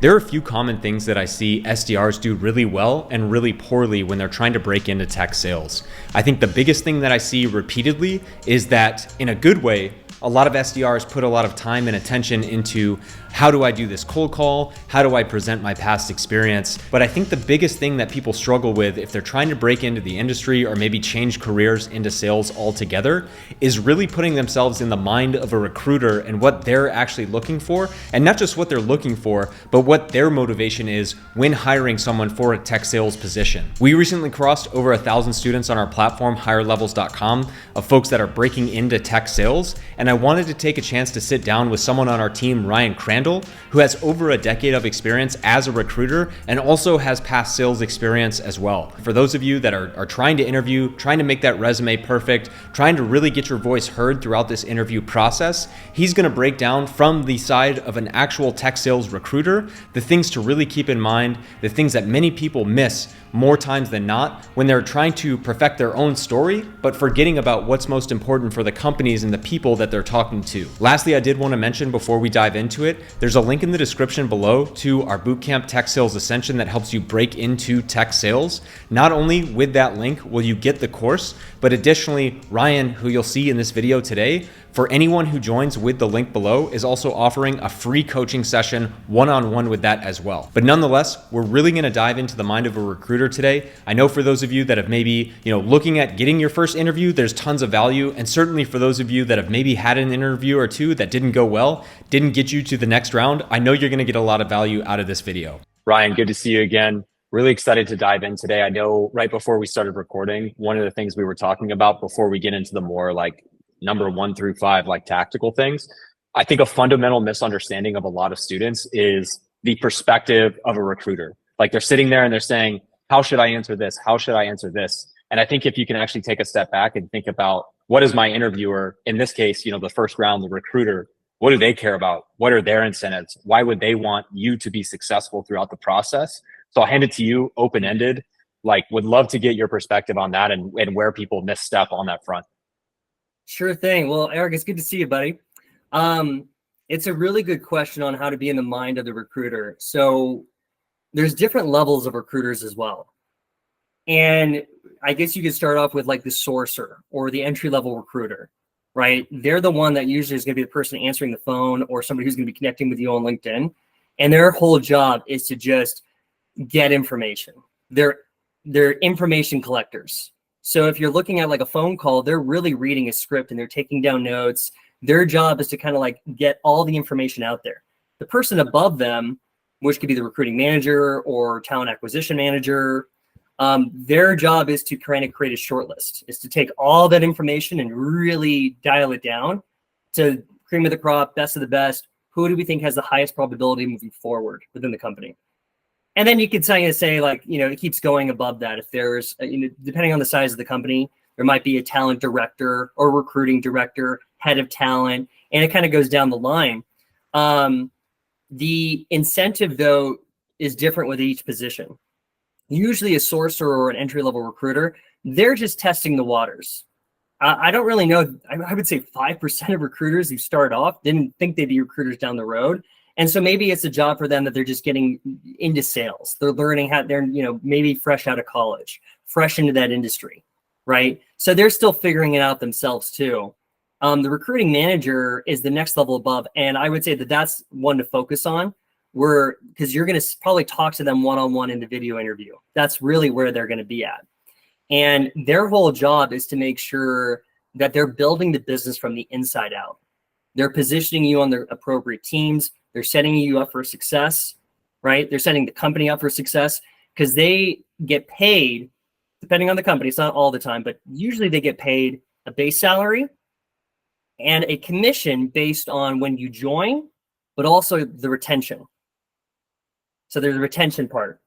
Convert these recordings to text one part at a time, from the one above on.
There are a few common things that I see SDRs do really well and really poorly when they're trying to break into tech sales. I think the biggest thing that I see repeatedly is that, in a good way, a lot of SDRs put a lot of time and attention into how do I do this cold call? How do I present my past experience? But I think the biggest thing that people struggle with if they're trying to break into the industry or maybe change careers into sales altogether is really putting themselves in the mind of a recruiter and what they're actually looking for. And not just what they're looking for, but what their motivation is when hiring someone for a tech sales position. We recently crossed over 1,000 students on our platform, higherlevels.com, of folks that are breaking into tech sales. And I wanted to take a chance to sit down with someone on our team, Ryan Crandall, who has over a decade of experience as a recruiter and also has past sales experience as well. For those of you that are trying to interview, trying to make that resume perfect, trying to really get your voice heard throughout this interview process, he's gonna break down from the side of an actual tech sales recruiter, the things to really keep in mind, the things that many people miss more times than not when they're trying to perfect their own story, but forgetting about what's most important for the companies and the people that they're talking to. Lastly, I did want to mention before we dive into it, there's a link in the description below to our Bootcamp Tech Sales Ascension that helps you break into tech sales. Not only with that link will you get the course, but additionally, Ryan, who you'll see in this video today, for anyone who joins with the link below, is also offering a free coaching session one-on-one with that as well. But nonetheless, we're really going to dive into the mind of a recruiter today. I know for those of you that have maybe, looking at getting your first interview, there's tons of value. And certainly for those of you that have maybe had an interview or two that didn't go well, didn't get you to the next round, I know you're going to get a lot of value out of this video. Ryan, good to see you again. Really excited to dive in today. I know right before we started recording, one of the things we were talking about before we get into the more number 1 through 5, tactical things, I think a fundamental misunderstanding of a lot of students is the perspective of a recruiter. They're sitting there and they're saying, how should I answer this? How should I answer this? And I think if you can actually take a step back and think about what is my interviewer, in this case, the first round, the recruiter, what do they care about? What are their incentives? Why would they want you to be successful throughout the process? So I'll hand it to you open-ended. Would love to get your perspective on that and where people misstep on that front. Sure thing. Well, Eric, it's good to see you, buddy. It's a really good question on how to be in the mind of the recruiter. So there's different levels of recruiters as well. And I guess you could start off with the sourcer or the entry-level recruiter, right? They're the one that usually is going to be the person answering the phone or somebody who's going to be connecting with you on LinkedIn. And their whole job is to just get information. They're information collectors. So if you're looking at a phone call, they're really reading a script and they're taking down notes. Their job is to kind of get all the information out there. The person above them, which could be the recruiting manager or talent acquisition manager, their job is to kind of create a short list, is to take all that information and really dial it down to cream of the crop, best of the best. Who do we think has the highest probability of moving forward within the company? And then you could say, it keeps going above that. If there's, depending on the size of the company, there might be a talent director or recruiting director, head of talent, and it kind of goes down the line. The incentive, though, is different with each position. Usually a sourcer or an entry-level recruiter, they're just testing the waters. I don't really know. I would say 5% of recruiters who start off didn't think they'd be recruiters down the road. And so maybe it's a job for them that they're just getting into sales. They're learning how they're, maybe fresh out of college, fresh into that industry, right? So they're still figuring it out themselves too. The recruiting manager is the next level above. And I would say that that's one to focus on because you're going to probably talk to them one-on-one in the video interview. That's really where they're going to be at. And their whole job is to make sure that they're building the business from the inside out. They're positioning you on the appropriate teams. They're setting you up for success, right? They're setting the company up for success because they get paid, depending on the company. It's not all the time, but usually they get paid a base salary and a commission based on when you join, but also the retention. So there's the retention part.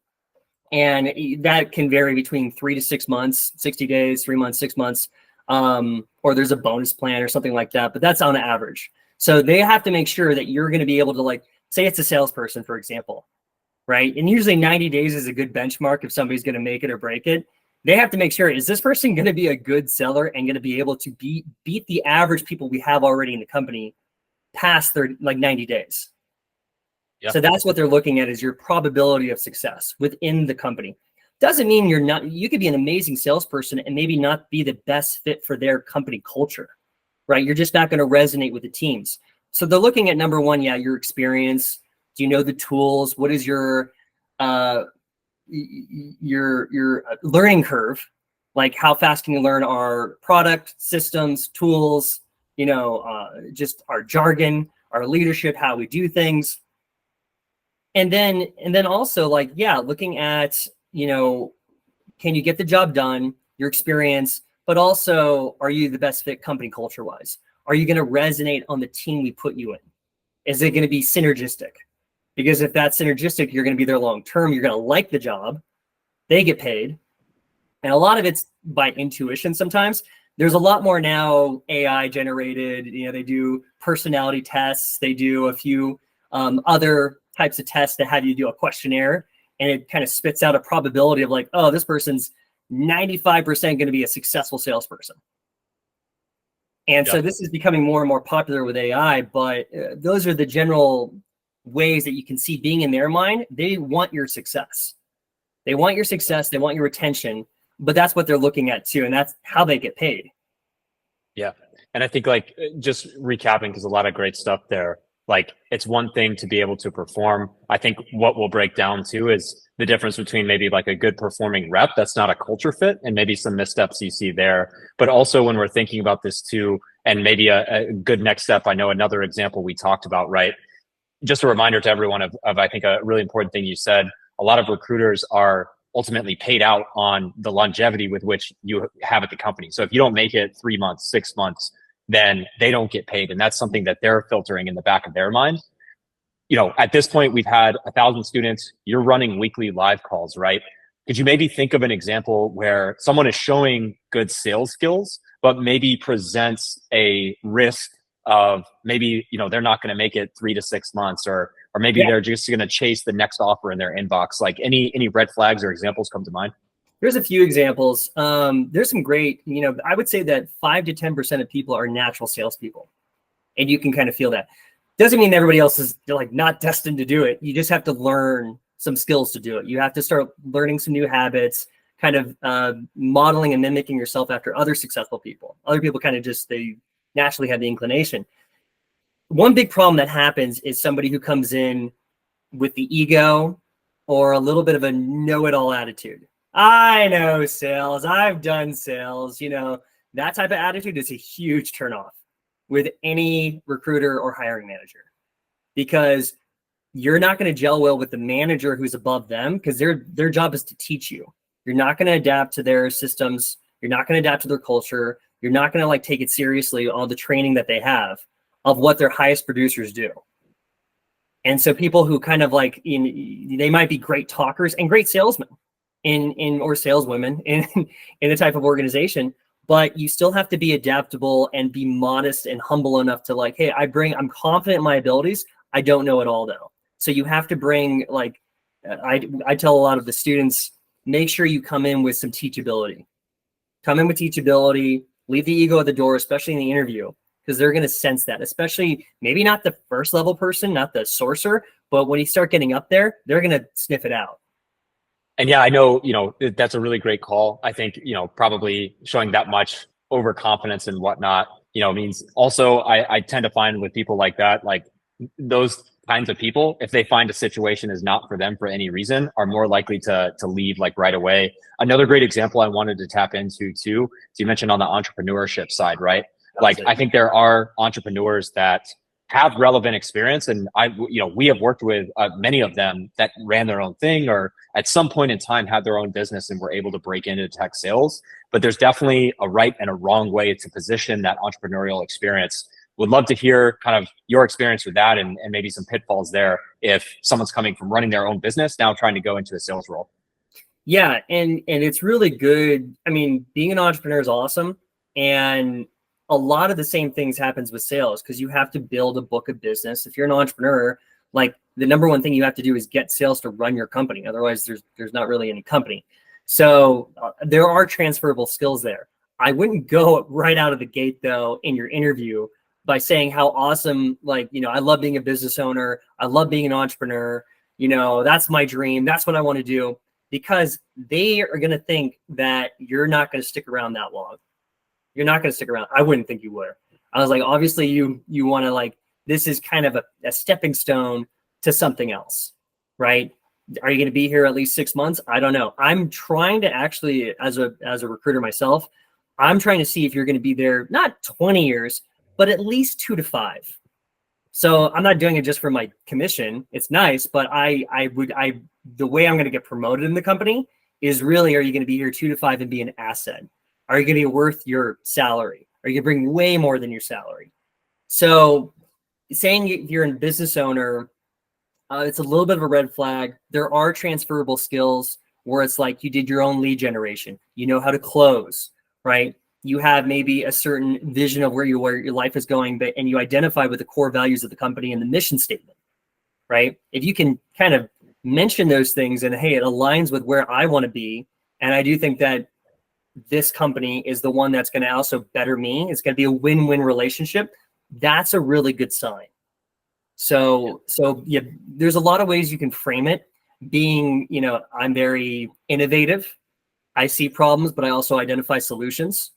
And that can vary between 3 to 6 months, 60 days, 3 months, 6 months, or there's a bonus plan or something like that, but that's on average. So they have to make sure that you're going to be able to say it's a salesperson, for example, right? And usually 90 days is a good benchmark if somebody's going to make it or break it. They have to make sure, is this person going to be a good seller and going to be able to beat the average people we have already in the company past their 90 days? Yeah. So that's what they're looking at, is your probability of success within the company. Doesn't mean you could be an amazing salesperson and maybe not be the best fit for their company culture, right? You're just not going to resonate with the teams. So they're looking at, number one, yeah, your experience. Do you know the tools? What is your learning curve? Like, how fast can you learn our product, systems, tools, just our jargon, our leadership, how we do things. And then also, like, yeah, looking at, can you get the job done, your experience, but also, are you the best fit company culture wise? Are you going to resonate on the team we put you in? Is it going to be synergistic? Because if that's synergistic, you're going to be there long term. You're going to like the job. They get paid. And a lot of it's by intuition sometimes. There's a lot more now AI generated. They do personality tests. They do a few other types of tests that have you do a questionnaire, and it kind of spits out a probability of like, oh, this person's 95% going to be a successful salesperson. And so this is becoming more and more popular with AI, but those are the general ways that you can see being in their mind. They want your success. They want your success. They want your retention, but that's what they're looking at too. And that's how they get paid. Yeah. And I think, like, just recapping, because a lot of great stuff there. Like, it's one thing to be able to perform. I think what we'll break down to is the difference between maybe like a good performing rep that's not a culture fit, and maybe some missteps you see there. But also, when we're thinking about this too, and maybe a good next step, I know another example we talked about, right? Just a reminder to everyone of I think a really important thing you said. A lot of recruiters are ultimately paid out on the longevity with which you have at the company. So if you don't make it 3 months, 6 months, then they don't get paid. And that's something that they're filtering in the back of their mind. At this point, we've had 1,000 students. You're running weekly live calls, right? Could you maybe think of an example where someone is showing good sales skills, but maybe presents a risk of maybe, they're not going to make it 3 to 6 months, or maybe they're just going to chase the next offer in their inbox? Like, any red flags or examples come to mind? There's a few examples. There's some great, I would say that 5 to 10% of people are natural salespeople, and you can kind of feel that. Doesn't mean everybody else is like not destined to do it. You just have to learn some skills to do it. You have to start learning some new habits, kind of modeling and mimicking yourself after other successful people. Other people kind of they naturally have the inclination. One big problem that happens is somebody who comes in with the ego or a little bit of a know-it-all attitude. I know sales. I've done sales. That type of attitude is a huge turnoff with any recruiter or hiring manager, because you're not going to gel well with the manager who's above them, because their job is to teach you. You're not going to adapt to their systems. You're not going to adapt to their culture. You're not going to take it seriously on the training that they have of what their highest producers do. And so people who kind of they might be great talkers and great salesmen or saleswomen in the type of organization, but you still have to be adaptable and be modest and humble enough to hey, I'm confident in my abilities. I don't know it all though. So you have to bring, I tell a lot of the students, make sure you come in with some teachability. Come in with teachability, leave the ego at the door, especially in the interview, because they're going to sense that, especially maybe not the first level person, not the sourcer, but when you start getting up there, they're going to sniff it out. And yeah, I know, that's a really great call. I think, probably showing that much overconfidence and whatnot, means also I tend to find with people like that, like those kinds of people, if they find a situation is not for them for any reason, are more likely to leave right away. Another great example I wanted to tap into too, so you mentioned on the entrepreneurship side, right? I think there are entrepreneurs that have relevant experience, and we have worked with many of them that ran their own thing, or at some point in time had their own business and were able to break into tech sales. But there's definitely a right and a wrong way to position that entrepreneurial experience. Would love to hear kind of your experience with that, and maybe some pitfalls there if someone's coming from running their own business now trying to go into a sales role. Yeah, and it's really good. I mean, being an entrepreneur is awesome, and a lot of the same things happens with sales, because you have to build a book of business. If you're an entrepreneur, the number one thing you have to do is get sales to run your company. Otherwise, there's not really any company. So there are transferable skills there. I wouldn't go right out of the gate though in your interview by saying how awesome, like, I love being a business owner. I love being an entrepreneur. That's my dream. That's what I want to do, because they are going to think that you're not going to stick around that long. You're not going to stick around. I wouldn't think you would. I was like, obviously you want to, like, this is kind of a stepping stone to something else, right? Are you going to be here at least 6 months? I don't know. I'm trying to actually, as a recruiter myself, I'm trying to see if you're going to be there, not 20 years, but at least 2 to 5. So I'm not doing it just for my commission. It's nice, but the way I'm going to get promoted in the company is really, are you going to be here 2 to 5 and be an asset? Are you going to be worth your salary? Are you going to bring way more than your salary? So saying you're a business owner, it's a little bit of a red flag. There are transferable skills where it's like you did your own lead generation. You know how to close, right? You have maybe a certain vision of where your life is going, and you identify with the core values of the company and the mission statement, right? If you can kind of mention those things and, hey, it aligns with where I want to be, and I do think that this company is the one that's going to also better me, it's going to be a win-win relationship, that's a really good sign. So yeah, there's a lot of ways you can frame it. Being, I'm very innovative. I see problems, but I also identify solutions,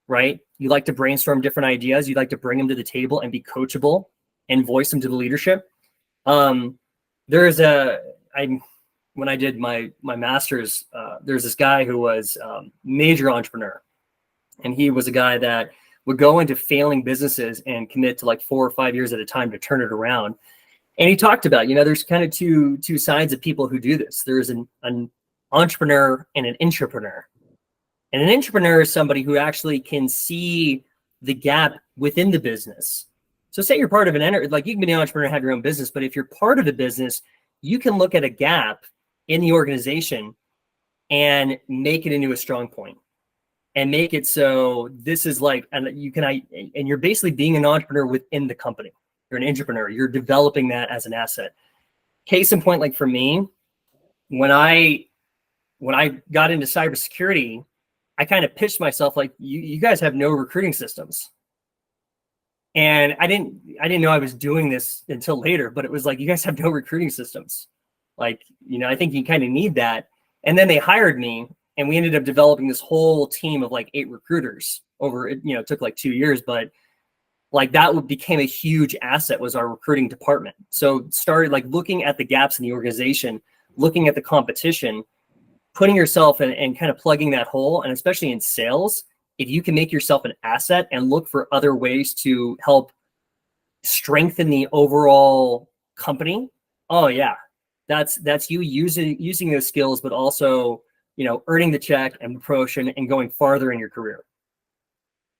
right? You like to brainstorm different ideas. You like to bring them to the table and be coachable and voice them to the leadership. When I did my master's, there's this guy who was major entrepreneur, and he was a guy that would go into failing businesses and commit to like 4 or 5 years at a time to turn it around. And he talked about, there's kind of two sides of people who do this. There's an entrepreneur and an intrapreneur. And an intrapreneur is somebody who actually can see the gap within the business. So say you're part of like you can be an entrepreneur and have your own business, but if you're part of a business, you can look at a gap in the organization and make it into a strong point and make it so this is like, and you're basically being an entrepreneur within the company. You're an entrepreneur. You're developing that as an asset. Case in point, like for me, when I got into cybersecurity, I kind of pitched myself like, you guys have no recruiting systems. And I didn't know I was doing this until later, but it was like, you guys have no recruiting systems. Like, I think you kind of need that. And then they hired me, and we ended up developing this whole team of like 8 recruiters over, it took like 2 years, but like that became a huge asset, was our recruiting department. So started like looking at the gaps in the organization, looking at the competition, putting yourself and kind of plugging that hole. And especially in sales, if you can make yourself an asset and look for other ways to help strengthen the overall company, oh yeah, that's you using those skills, but also, earning the check and promotion and going farther in your career.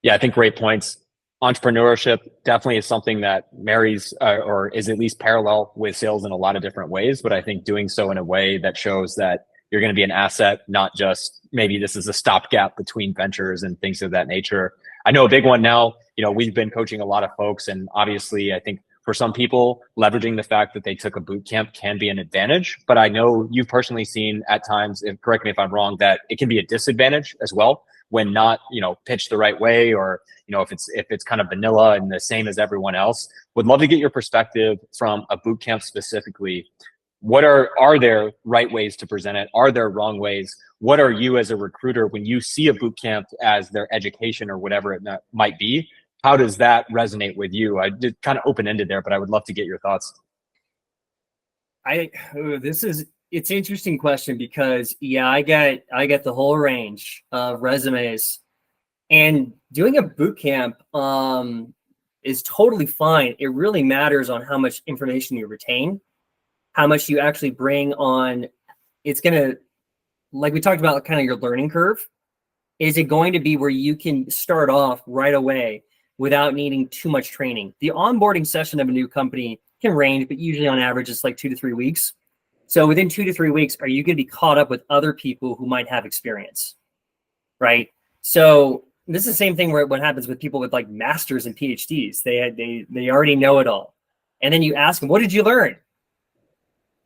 Yeah, I think great points. Entrepreneurship definitely is something that marries or is at least parallel with sales in a lot of different ways, but I think doing so in a way that shows that you're going to be an asset, not just maybe this is a stopgap between ventures and things of that nature. I know a big one now, we've been coaching a lot of folks, and obviously I think for some people, leveraging the fact that they took a boot camp can be an advantage, but I know you've personally seen at times, and correct me if I'm wrong, that it can be a disadvantage as well when not, pitched the right way, or, if it's kind of vanilla and the same as everyone else. Would love to get your perspective from a boot camp specifically. What are there right ways to present it? Are there wrong ways? What are you as a recruiter, when you see a boot camp as their education or whatever it might be, how does that resonate with you? I did kind of open-ended there, but I would love to get your thoughts. It's an interesting question, because I get the whole range of resumes, and doing a boot camp is totally fine. It really matters on how much information you retain, how much you actually bring on. It's going to, like we talked about, kind of your learning curve. Is it going to be where you can start off right away without needing too much training? The onboarding session of a new company can range, but usually on average, it's like 2 to 3 weeks. So within 2 to 3 weeks, are you going to be caught up with other people who might have experience, right? So this is the same thing where what happens with people with like masters and PhDs. They already know it all. And then you ask them, what did you learn?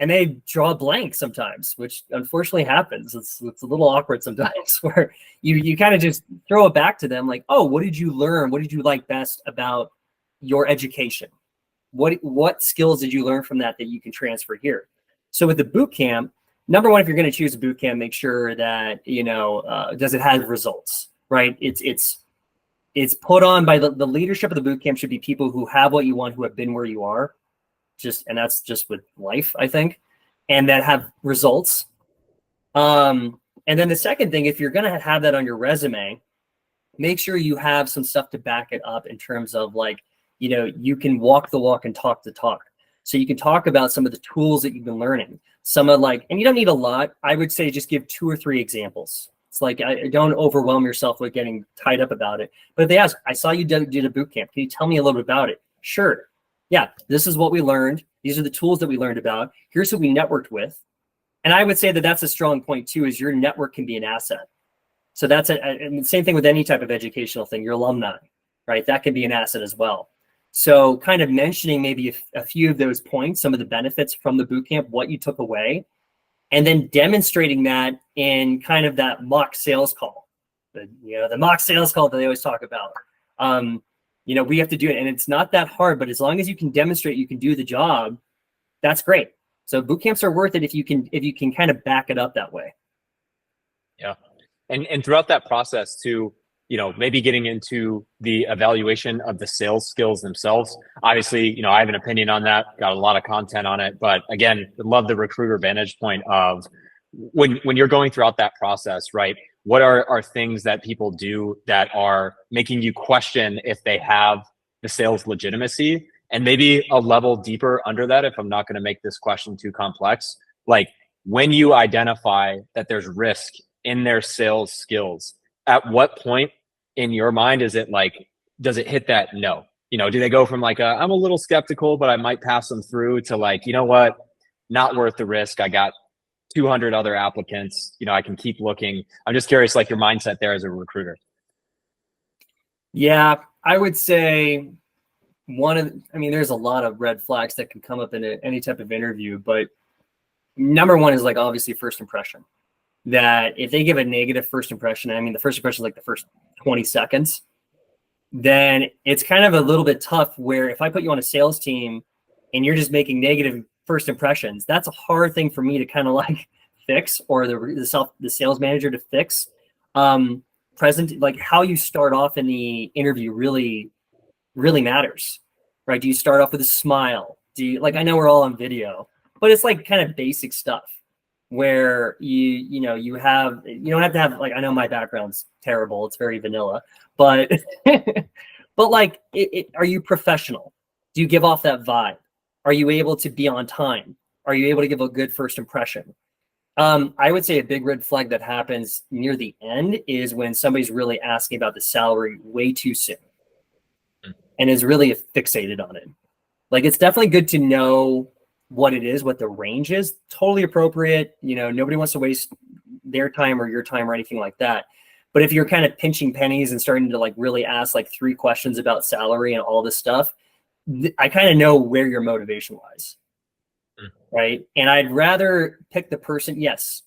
And they draw a blank sometimes, which unfortunately happens. It's a little awkward sometimes, where you kind of just throw it back to them like, oh, what did you learn? What did you like best about your education. What skills did you learn from that you can transfer here? So with the boot camp, number one, if you're going to choose a boot camp, make sure that, does it have results, right? It's put on by the leadership of the boot camp should be people who have what you want, who have been where you are, and that's just with life, I think, and that have results. And then the second thing, if you're going to have that on your resume, make sure you have some stuff to back it up in terms of like, you can walk the walk and talk the talk. So you can talk about some of the tools that you've been learning. And you don't need a lot. I would say just give 2 or 3 examples. It's like, don't overwhelm yourself with getting tied up about it. But if they ask, I saw you did a boot camp. Can you tell me a little bit about it? Sure. Yeah, this is what we learned. These are the tools that we learned about. Here's who we networked with. And I would say that that's a strong point too, is your network can be an asset. So that's and the same thing with any type of educational thing, your alumni, right? That can be an asset as well. So kind of mentioning maybe a few of those points, some of the benefits from the bootcamp, what you took away, and then demonstrating that in kind of that mock sales call, the mock sales call that they always talk about. We have to do it, and it's not that hard, but as long as you can demonstrate you can do the job, that's great. So boot camps are worth it if you can kind of back it up that way. Yeah. And throughout that process too, maybe getting into the evaluation of the sales skills themselves. Obviously, I have an opinion on that, got a lot of content on it, but again, love the recruiter vantage point of when you're going throughout that process, right? What are things that people do that are making you question if they have the sales legitimacy? And maybe a level deeper under that, if I'm not going to make this question too complex, like when you identify that there's risk in their sales skills, at what point in your mind is it like, does it hit that no? Do they go from like, I'm a little skeptical, but I might pass them through to like, you know what, not worth the risk. I got 200 other applicants, I can keep looking. I'm just curious, like your mindset there as a recruiter. Yeah, I would say there's a lot of red flags that can come up in any type of interview, but number one is like obviously first impression. That if they give a negative first impression, the first impression is like the first 20 seconds, then it's kind of a little bit tough where if I put you on a sales team and you're just making negative first impressions, that's a hard thing for me to kind of like fix, or the sales manager to fix. Like how you start off in the interview really, really matters, right? Do you start off with a smile? I know we're all on video, but it's like kind of basic stuff where you don't have to have like, I know my background's terrible, it's very vanilla, but but like are you professional? Do you give off that vibe? Are you able to be on time? Are you able to give a good first impression? I would say a big red flag that happens near the end is when somebody's really asking about the salary way too soon and is really fixated on it. Like it's definitely good to know what it is, what the range is, totally appropriate. Nobody wants to waste their time or your time or anything like that. But if you're kind of pinching pennies and starting to like really ask like 3 questions about salary and all this stuff, I kind of know where your motivation lies. Right. And I'd rather pick the person. Yes,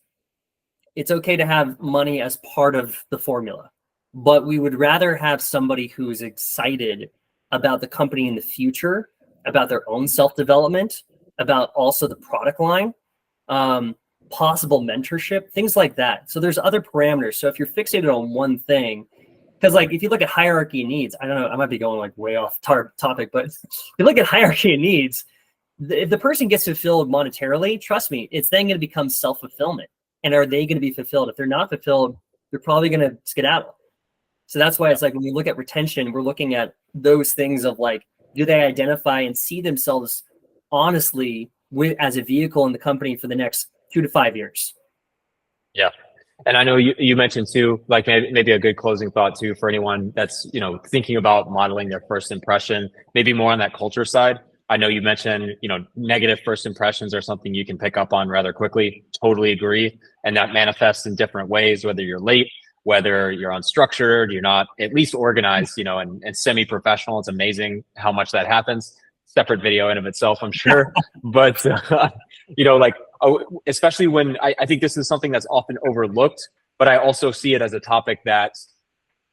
it's okay to have money as part of the formula, but we would rather have somebody who's excited about the company in the future, about their own self-development, about also the product line, possible mentorship, things like that. So there's other parameters. So if you're fixated on one thing, because like if you look at hierarchy of needs, I don't know, I might be going like way off topic, but if you look at hierarchy of needs, if the person gets fulfilled monetarily, trust me, it's then going to become self-fulfillment. And are they going to be fulfilled? If they're not fulfilled, they're probably going to skedaddle. So that's why it's like when we look at retention, we're looking at those things of like, do they identify and see themselves honestly as a vehicle in the company for the next 2 to 5 years? Yeah. And I know you mentioned too, like maybe a good closing thought too, for anyone that's, thinking about modeling their first impression, maybe more on that culture side. I know you mentioned, negative first impressions are something you can pick up on rather quickly. Totally agree. And that manifests in different ways, whether you're late, whether you're unstructured, you're not at least organized, and semi-professional. It's amazing how much that happens. Separate video in of itself, I'm sure. But, especially when I think this is something that's often overlooked, but I also see it as a topic that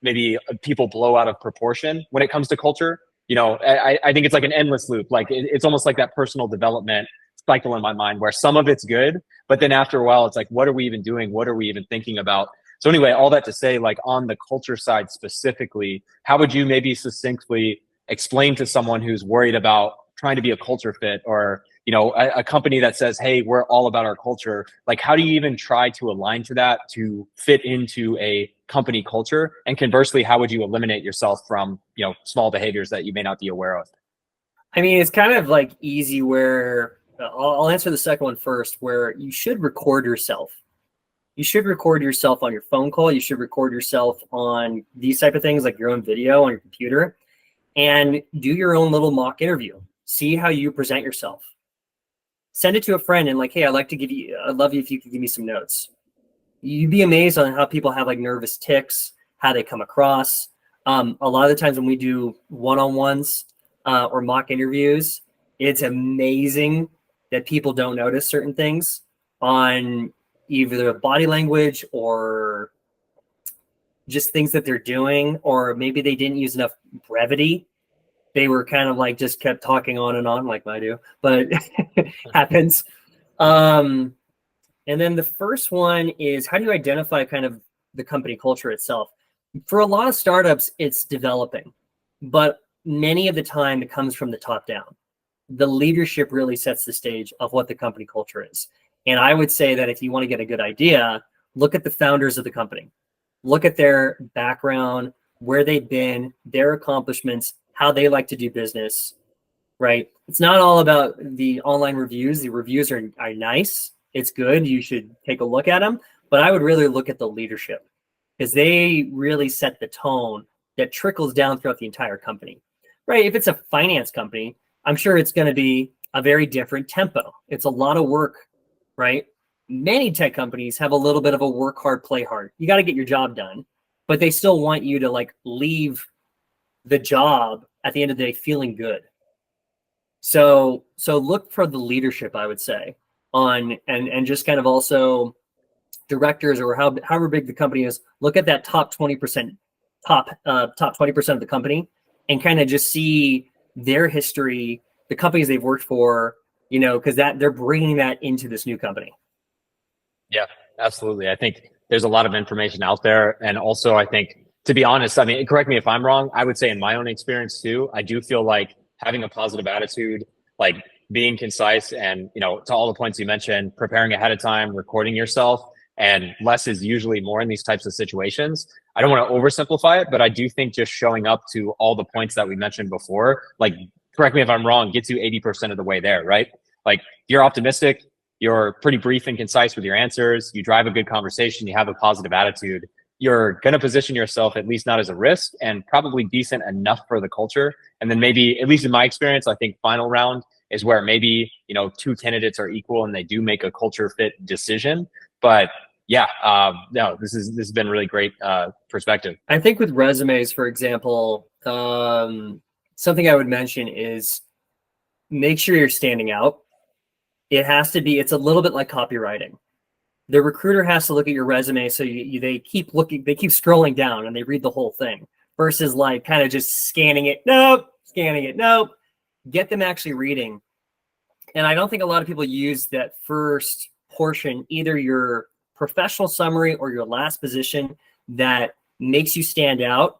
maybe people blow out of proportion when it comes to culture. I think it's like an endless loop. Like it's almost like that personal development cycle in my mind where some of it's good, but then after a while, it's like, what are we even doing? What are we even thinking about? So anyway, all that to say, like on the culture side specifically, how would you maybe succinctly explain to someone who's worried about trying to be a culture fit, or a company that says, hey, we're all about our culture, like how do you even try to align to that to fit into a company culture? And conversely, how would you eliminate yourself from small behaviors that you may not be aware of? I mean, it's kind of like easy where I'll answer the second one first, where you should record yourself. You should record yourself on your phone call. You should record yourself on these type of things, like your own video on your computer, and do your own little mock interview. See how you present yourself. Send it to a friend and like, hey, I'd love you if you could give me some notes. You'd be amazed on how people have like nervous tics, how they come across. A lot of the times when we do one-on-ones or mock interviews, it's amazing that people don't notice certain things on either body language or just things that they're doing, or maybe they didn't use enough brevity. They were kind of like just kept talking on and on like I do, but happens. And then the first one is, how do you identify kind of the company culture itself? For a lot of startups, it's developing, but many of the time it comes from the top down. The leadership really sets the stage of what the company culture is. And I would say that if you want to get a good idea, look at the founders of the company, look at their background, where they've been, their accomplishments, how they like to do business, right? It's not all about the online reviews. The reviews are nice. It's good. You should take a look at them. But I would really look at the leadership, because they really set the tone that trickles down throughout the entire company, right? If it's a finance company, I'm sure it's going to be a very different tempo. It's a lot of work, right? Many tech companies have a little bit of a work hard, play hard. You got to get your job done, but they still want you to like leave the job at the end of the day feeling good. So look for the leadership, I would say, on and just kind of also directors, or however big the company is, look at that top 20%, top 20% of the company, and kind of just see their history, the companies they've worked for, because that they're bringing that into this new company. Yeah, absolutely. I think there's a lot of information out there. And also, I think, to be honest, I mean, correct me if I'm wrong, I would say in my own experience too, I do feel like having a positive attitude, like being concise, and, to all the points you mentioned, preparing ahead of time, recording yourself, and less is usually more in these types of situations. I don't want to oversimplify it, but I do think just showing up to all the points that we mentioned before, like, correct me if I'm wrong, gets you 80% of the way there, right? Like, you're optimistic, you're pretty brief and concise with your answers, you drive a good conversation, you have a positive attitude, you're going to position yourself at least not as a risk, and probably decent enough for the culture. And then maybe, at least in my experience, I think final round is where maybe, two candidates are equal and they do make a culture fit decision. But yeah, no, this has been really great perspective. I think with resumes, for example, something I would mention is make sure you're standing out. It has to be, it's a little bit like copywriting. The recruiter has to look at your resume, so they keep scrolling down and they read the whole thing, versus like kind of just scanning it. Nope. Get them actually reading. And I don't think a lot of people use that first portion, either your professional summary or your last position, that makes you stand out.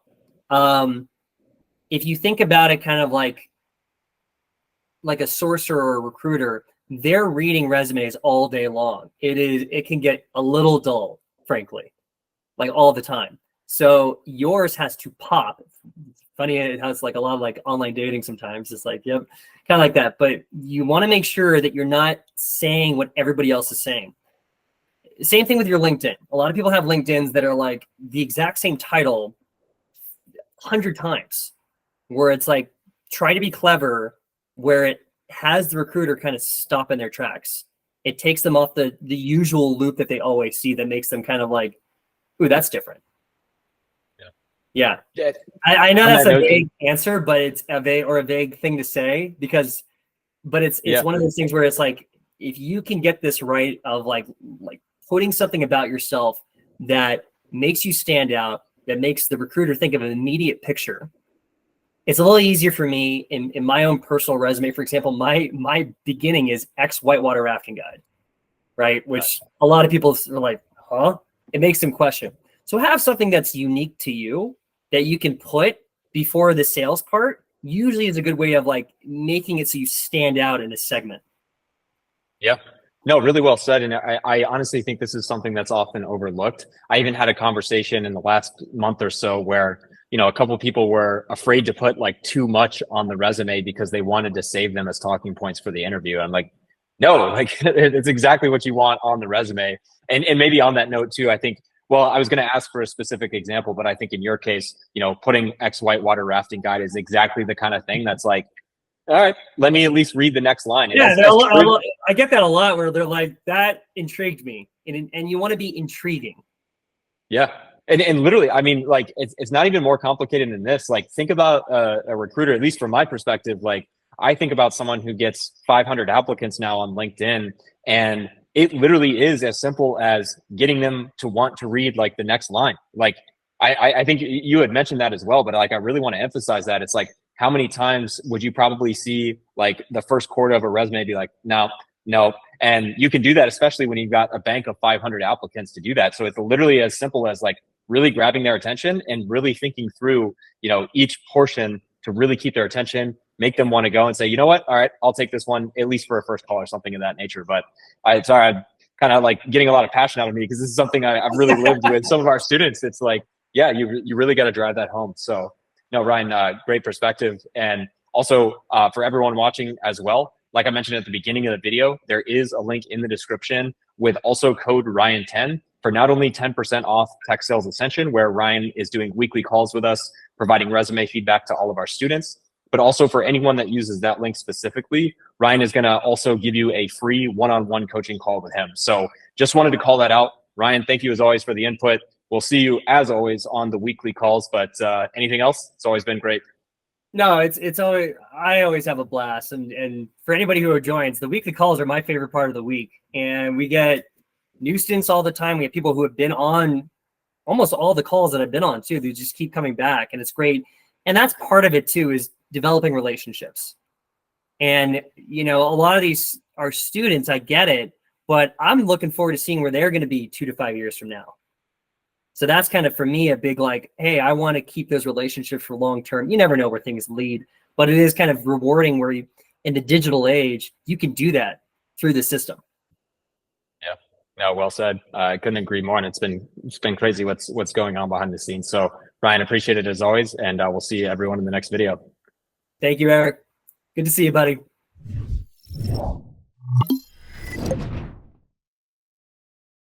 If you think about it kind of like a sourcer or a recruiter, they're reading resumes all day long. It can get a little dull, frankly, like all the time. So yours has to pop. Funny, it has like a lot of like online dating sometimes. It's like, yep, kind of like that. But you want to make sure that you're not saying what everybody else is saying. Same thing with your LinkedIn. A lot of people have LinkedIns that are like the exact same title 100 times, where it's like, try to be clever, where it has the recruiter kind of stop in their tracks. It takes them off the usual loop that they always see, that makes them kind of like, ooh, that's different. Yeah. I know that's a vague answer, but it's a vague thing to say, but it's one of those things where it's like, if you can get this right, of like putting something about yourself that makes you stand out, that makes the recruiter think of an immediate picture, It's a little easier for me in my own personal resume. For example, my beginning is X whitewater rafting guide, right? Which a lot of people are like, huh? It makes them question. So have something that's unique to you that you can put before the sales part usually is a good way of like making it so you stand out in a segment. Yeah. No, really well said. And I honestly think this is something that's often overlooked. I even had a conversation in the last month or so where, you know, a couple of people were afraid to put like too much on the resume because they wanted to save them as talking points for the interview. I'm like, no, like it's exactly what you want on the resume. And maybe on that note too, I think, well, I was going to ask for a specific example, but I think in your case, you know, putting X whitewater rafting guide is exactly the kind of thing that's like, all right, let me at least read the next line. Yeah, I get that a lot where they're like, that intrigued me. And you want to be intriguing. Yeah. And literally, I mean, like, it's not even more complicated than this. Like, think about a recruiter, at least from my perspective. Like, I think about someone who gets 500 applicants now on LinkedIn, and it literally is as simple as getting them to want to read like the next line. Like, I think you had mentioned that as well, but like, I really want to emphasize that. It's like, how many times would you probably see like the first quarter of a resume be like, no, no. And you can do that, especially when you've got a bank of 500 applicants to do that. So it's literally as simple as like really grabbing their attention and really thinking through, you know, each portion to really keep their attention, make them want to go and say, you know what? All right, I'll take this one at least for a first call or something of that nature. But I'm kind of like getting a lot of passion out of me because this is something I've really lived with some of our students. It's like, yeah, you really got to drive that home. So no, Ryan, great perspective. And also for everyone watching as well, like I mentioned at the beginning of the video, there is a link in the description with also code Ryan10 for not only 10% off Tech Sales Ascension, where Ryan is doing weekly calls with us, providing resume feedback to all of our students, but also for anyone that uses that link specifically, Ryan is going to also give you a free one-on-one coaching call with him. So just wanted to call that out. Ryan, thank you as always for the input. We'll see you as always on the weekly calls, but anything else? It's always been great. No, it's always, I always have a blast. And for anybody who joins, the weekly calls are my favorite part of the week. And we get new students all the time. We have people who have been on almost all the calls that I've been on too. They just keep coming back, and it's great. And that's part of it too, is developing relationships. And, you know, a lot of these are students, I get it, but I'm looking forward to seeing where they're going to be 2 to 5 years from now. So that's kind of, for me, a big like, hey, I want to keep those relationships for long term. You never know where things lead, but it is kind of rewarding where you, in the digital age, you can do that through the system. Yeah, no, well said. I couldn't agree more. And it's been crazy what's going on behind the scenes. So Ryan, appreciate it as always. And we'll see everyone in the next video. Thank you, Eric. Good to see you, buddy.